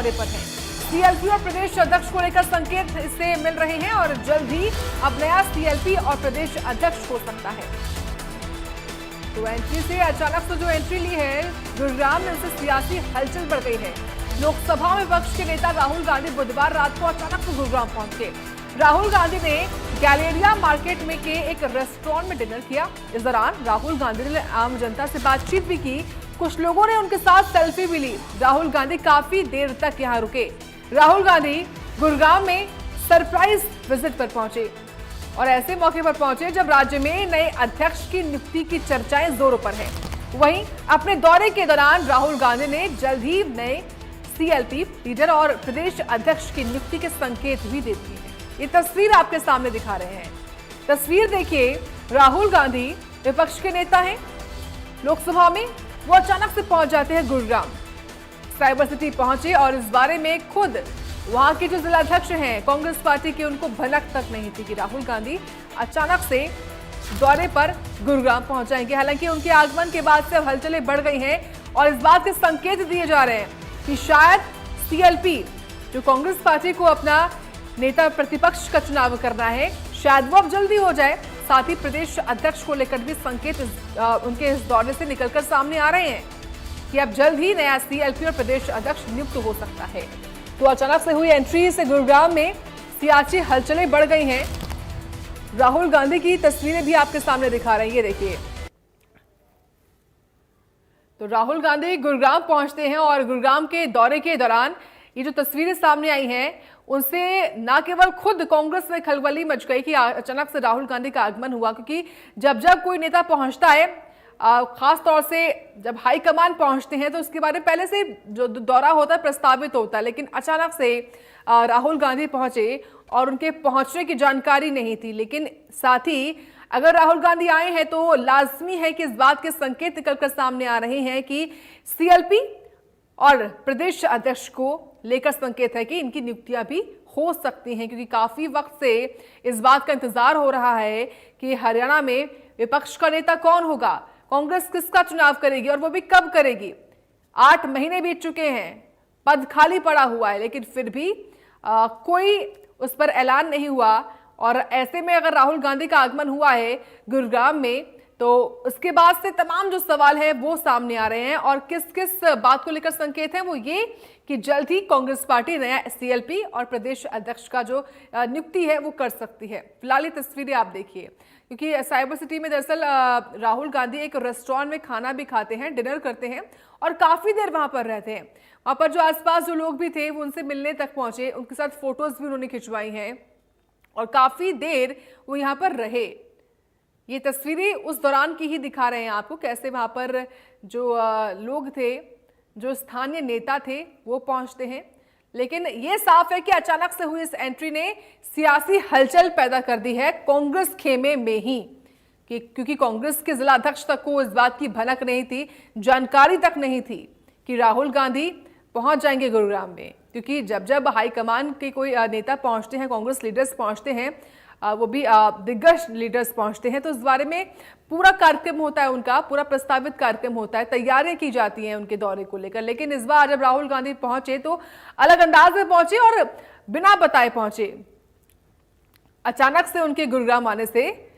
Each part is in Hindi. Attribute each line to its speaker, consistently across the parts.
Speaker 1: दौरे पर हैं। सीएलपी और प्रदेश अध्यक्ष को लेकर संकेत इससे मिल रहे हैं और जल्द ही अब नया सीएलपी और प्रदेश अध्यक्ष हो सकता है। तो एंट्री से अचानक से जो एंट्री ली है गुरुग्राम में, उससे सियासी हलचल बढ़ गई है। लोकसभा में विपक्ष के नेता राहुल गांधी बुधवार रात को अचानक से गुरुग्राम पहुंचे। राहुल गांधी ने गैलेरिया मार्केट में के एक रेस्टोरेंट में डिनर किया। इस दौरान राहुल गांधी ने आम जनता से बातचीत भी की। कुछ लोगों ने उनके साथ सेल्फी भी ली। राहुल गांधी काफी देर तक यहां रुके। राहुल गांधी गुरुग्राम में सरप्राइज विजिट पर पहुंचे और ऐसे मौके पर पहुंचे जब राज्य में नए अध्यक्ष की नियुक्ति की चर्चाएं जोरों पर है। वहीं अपने दौरे के दौरान राहुल गांधी ने जल्द ही नए सीएलपी लीडर और प्रदेश अध्यक्ष की नियुक्ति के संकेत भी दे दिए हैं। ये तस्वीर आपके सामने दिखा रहे हैं। तस्वीर देखिए, राहुल गांधी विपक्ष के नेता हैं। लोकसभा में वो अचानक से पहुंच जाते हैं गुरुग्राम। साइबर सिटी पहुंचे और इस बारे में खुद वहां के जो जिलाध्यक्ष हैं कांग्रेस पार्टी के, उनको भनक तक नहीं थी कि राहुल गांधी अचानक से दौरे पर गुरुग्राम पहुंच जाएंगे। हालांकि उनके आगमन के बाद से अब हलचलें बढ़ गई हैं और इस बात के संकेत दिए जा रहे हैं कि शायद सीएलपी, जो कांग्रेस पार्टी को अपना नेता प्रतिपक्ष का चुनाव करना है, शायद वो अब जल्दी हो जाए। साथ ही प्रदेश अध्यक्ष को लेकर भी संकेत उनके इस दौरे से निकलकर सामने आ रहे हैं कि अब जल्द ही नया सीएलपी और प्रदेश अध्यक्ष नियुक्त हो सकता है। तो अचानक से हुई एंट्री से गुरुग्राम में सियासी हलचलें बढ़ गई हैं। राहुल गांधी की तस्वीरें भी आपके सामने दिखा रहे हैं, ये देखिए। तो राहुल गांधी गुरुग्राम पहुंचते हैं और गुरुग्राम के दौरे के दौरान ये जो तस्वीरें सामने आई हैं, उनसे न केवल खुद कांग्रेस में खलबली मच गई कि अचानक से राहुल गांधी का आगमन हुआ, क्योंकि जब जब कोई नेता पहुंचता है, खास तौर से जब हाईकमान पहुंचते हैं, तो उसके बारे में पहले से जो दौरा होता है प्रस्तावित होता है। लेकिन अचानक से राहुल गांधी पहुंचे और उनके पहुंचने की जानकारी नहीं थी। लेकिन साथ ही अगर राहुल गांधी आए हैं तो लाजमी है कि इस बात के संकेत निकलकर सामने आ रहे हैं कि सीएलपी और प्रदेश अध्यक्ष को लेकर संकेत है कि इनकी नियुक्तियां भी हो सकती हैं, क्योंकि काफी वक्त से इस बात का इंतजार हो रहा है कि हरियाणा में विपक्ष का नेता कौन होगा, कांग्रेस किसका चुनाव करेगी और वो भी कब करेगी। 8 महीने बीत चुके हैं, पद खाली पड़ा हुआ है, लेकिन फिर भी कोई उस पर ऐलान नहीं हुआ। और ऐसे में अगर राहुल गांधी का आगमन हुआ है गुरुग्राम में, तो उसके बाद से तमाम जो सवाल है वो सामने आ रहे हैं। और किस किस बात को लेकर संकेत है वो ये कि जल्द ही कांग्रेस पार्टी नया सीएलपी और प्रदेश अध्यक्ष का जो नियुक्ति है वो कर सकती है। फिलहाल ये तस्वीरें आप देखिए, क्योंकि साइबर सिटी में दरअसल राहुल गांधी एक रेस्टोरेंट में खाना भी खाते हैं, डिनर करते हैं और काफी देर वहां पर रहते हैं। वहां पर जो आसपास जो लोग भी थे वो उनसे मिलने तक पहुंचे, उनके साथ फोटोज भी उन्होंने खिंचवाई हैं और काफी देर वो यहाँ पर रहे। ये तस्वीरें उस दौरान की ही दिखा रहे हैं आपको, कैसे वहां पर जो लोग थे, जो स्थानीय नेता थे, वो पहुंचते हैं। लेकिन ये साफ है कि अचानक से हुई इस एंट्री ने सियासी हलचल पैदा कर दी है कांग्रेस खेमे में ही, क्योंकि कांग्रेस के जिला अध्यक्ष तक को इस बात की भनक नहीं थी, जानकारी तक नहीं थी कि राहुल गांधी पहुंच जाएंगे गुरुग्राम में। क्योंकि जब जब हाईकमान के कोई नेता पहुंचते हैं, कांग्रेस लीडर्स पहुंचते हैं, वो भी दिग्गज लीडर्स पहुंचते हैं, तो इस बारे में पूरा कार्यक्रम होता है, उनका पूरा प्रस्तावित कार्यक्रम होता है, तैयारियां की जाती हैं उनके दौरे को लेकर। लेकिन इस बार जब राहुल गांधी पहुंचे तो अलग अंदाज में पहुंचे और बिना बताए पहुंचे। अचानक से उनके गुरुग्राम आने से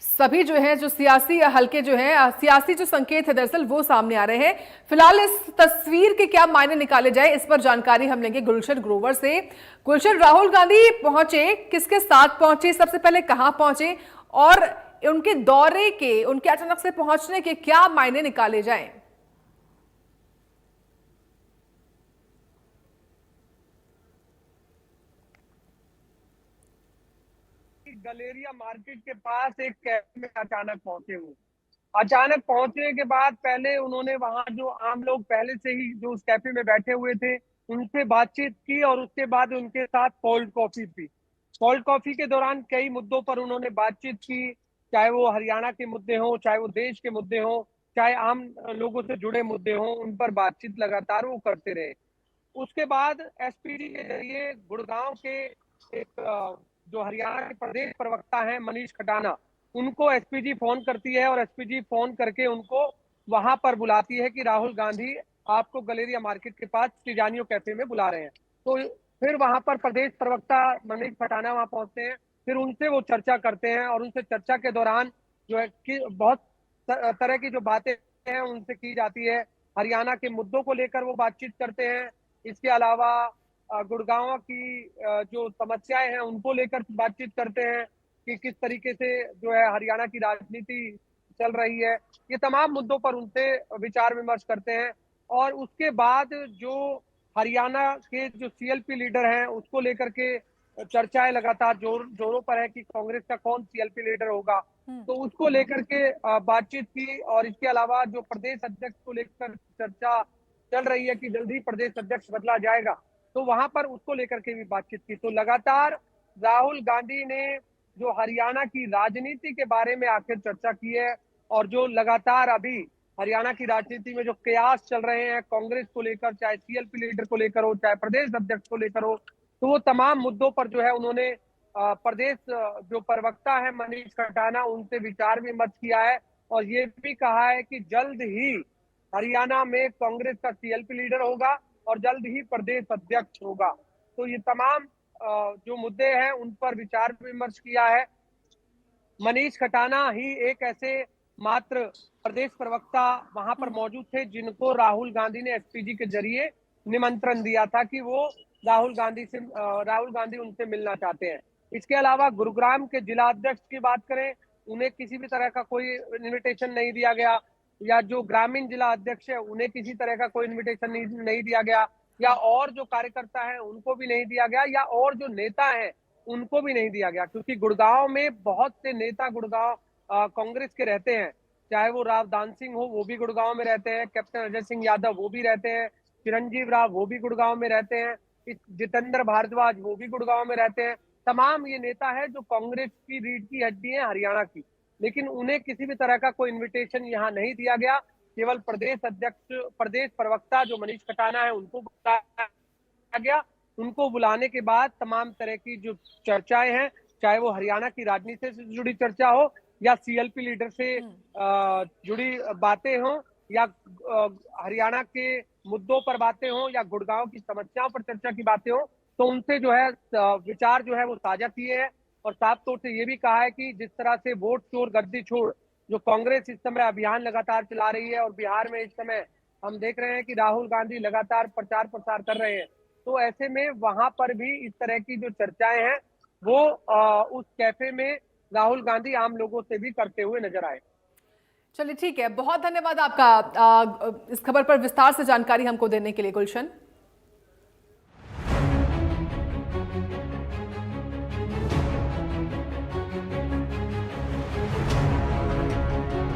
Speaker 1: सभी जो है, जो सियासी हलके जो है, सियासी जो संकेत है दरअसल वो सामने आ रहे हैं। फिलहाल इस तस्वीर के क्या मायने निकाले जाए, इस पर जानकारी हम लेंगे गुलशन ग्रोवर से। गुलशन, राहुल गांधी पहुंचे, किसके साथ पहुंचे, सबसे पहले कहां पहुंचे और उनके दौरे के, उनके अचानक से पहुंचने के क्या मायने निकाले जाए?
Speaker 2: गलेरिया मार्केट के पास एक कैफे में अचानक पहुंचे। वो अचानक पहुंचने के बाद पहले उन्होंने वहां जो आम लोग पहले से ही जो उस कैफे में बैठे हुए थे उनसे बातचीत की और उसके बाद उनके साथ cold coffee P. Cold coffee के दौरान कई मुद्दों पर उन्होंने बातचीत की, चाहे वो हरियाणा के मुद्दे हों, चाहे वो देश के मुद्दे हों, चाहे आम लोगों से जुड़े मुद्दे हों, उन पर बातचीत लगातार वो करते रहे। उसके बाद एसपीजी के जरिए गुड़गांव के एक जो हरियाणा के प्रदेश प्रवक्ता हैं मनीष खटाना, उनको एसपीजी फोन करती है और एसपीजी फोन करके उनको वहां पर बुलाती है कि राहुल गांधी आपको गलेरिया मार्केट के पास टिजानियो कैफे में बुला रहे हैं। तो फिर वहां पर प्रदेश प्रवक्ता मनीष खटाना वहां पहुंचते हैं, फिर उनसे वो चर्चा करते हैं और उनसे चर्चा के दौरान जो है कि बहुत तरह की जो बातें हैं उनसे की जाती है। हरियाणा के मुद्दों को लेकर वो बातचीत करते हैं। इसके अलावा गुड़गांव की जो समस्याएं हैं उनको लेकर बातचीत करते हैं कि किस तरीके से जो है हरियाणा की राजनीति चल रही है। ये तमाम मुद्दों पर उनसे विचार विमर्श करते हैं। और उसके बाद जो हरियाणा के जो सीएलपी लीडर हैं उसको लेकर के चर्चाएं लगातार जोरों पर है कि कांग्रेस का कौन सीएलपी लीडर होगा। तो उसको लेकर के बातचीत की। और इसके अलावा जो प्रदेश अध्यक्ष को लेकर चर्चा चल रही है कि जल्दी प्रदेश अध्यक्ष बदला जाएगा, तो वहां पर उसको लेकर के भी बातचीत की। तो लगातार राहुल गांधी ने जो हरियाणा की राजनीति के बारे में आखिर चर्चा की है, और जो लगातार अभी हरियाणा की राजनीति में जो कयास चल रहे हैं कांग्रेस को लेकर, चाहे सीएलपी लीडर को लेकर हो, चाहे प्रदेश अध्यक्ष को लेकर हो, तो वो तमाम मुद्दों पर जो है उन्होंने प्रदेश जो प्रवक्ता है मनीष खटाना उनसे विचार विमर्श किया है। और ये भी कहा है कि जल्द ही हरियाणा में कांग्रेस का सीएलपी लीडर होगा और जल्द ही प्रदेश अध्यक्ष होगा। तो ये तमाम जो मुद्दे हैं उन पर विचार विमर्श किया है। मनीष खटाना ही एक ऐसे मात्र प्रदेश प्रवक्ता वहां पर मौजूद थे जिनको राहुल गांधी ने एसपीजी के जरिए निमंत्रण दिया था कि वो राहुल गांधी उनसे मिलना चाहते हैं। इसके अलावा गुरुग्राम के जिला अध्यक्ष की बात करें, उन्हें किसी भी तरह का कोई इनविटेशन नहीं दिया गया, या जो ग्रामीण जिला अध्यक्ष है उन्हें किसी तरह का कोई इनविटेशन नहीं दिया गया, या और जो कार्यकर्ता है उनको भी नहीं दिया गया, या और जो नेता है उनको भी नहीं दिया गया। क्योंकि गुड़गांव में बहुत से नेता गुड़गांव कांग्रेस के रहते हैं, चाहे वो राव दान सिंह हो वो भी गुड़गांव में रहते हैं, कैप्टन अजय सिंह यादव वो भी रहते हैं, चिरंजीव राव वो भी गुड़गांव में रहते हैं, जितेंद्र भारद्वाज वो भी गुड़गांव में रहते हैं। तमाम ये नेता है जो कांग्रेस की रीढ़ की हड्डी है हरियाणा की, लेकिन उन्हें किसी भी तरह का कोई इन्विटेशन यहाँ नहीं दिया गया। केवल प्रदेश प्रवक्ता जो मनीष खटाना है उनको बुलाया गया। उनको बुलाने के बाद तमाम तरह की जो चर्चाएं हैं, चाहे वो हरियाणा की राजनीति से जुड़ी चर्चा हो, या सीएलपी लीडर से जुड़ी बातें हो, या हरियाणा के मुद्दों पर बातें हो, या गुड़गांव की समस्याओं पर चर्चा की बातें हो, तो उनसे जो है विचार जो है वो साझा किए हैं। और साफ तौर से ये भी कहा है कि जिस तरह से वोट चोर गद्दी छोड़ जो कांग्रेस इस समय अभियान लगातार चला रही है, और बिहार में इस समय हम देख रहे हैं कि राहुल गांधी लगातार प्रचार प्रसार कर रहे हैं, तो ऐसे में वहां पर भी इस तरह की जो चर्चाएं हैं वो उस कैफे में राहुल गांधी आम लोगों से भी करते हुए नजर आए।
Speaker 1: चलिए ठीक है, बहुत धन्यवाद आपका इस खबर पर विस्तार से जानकारी हमको देने के लिए गुलशन।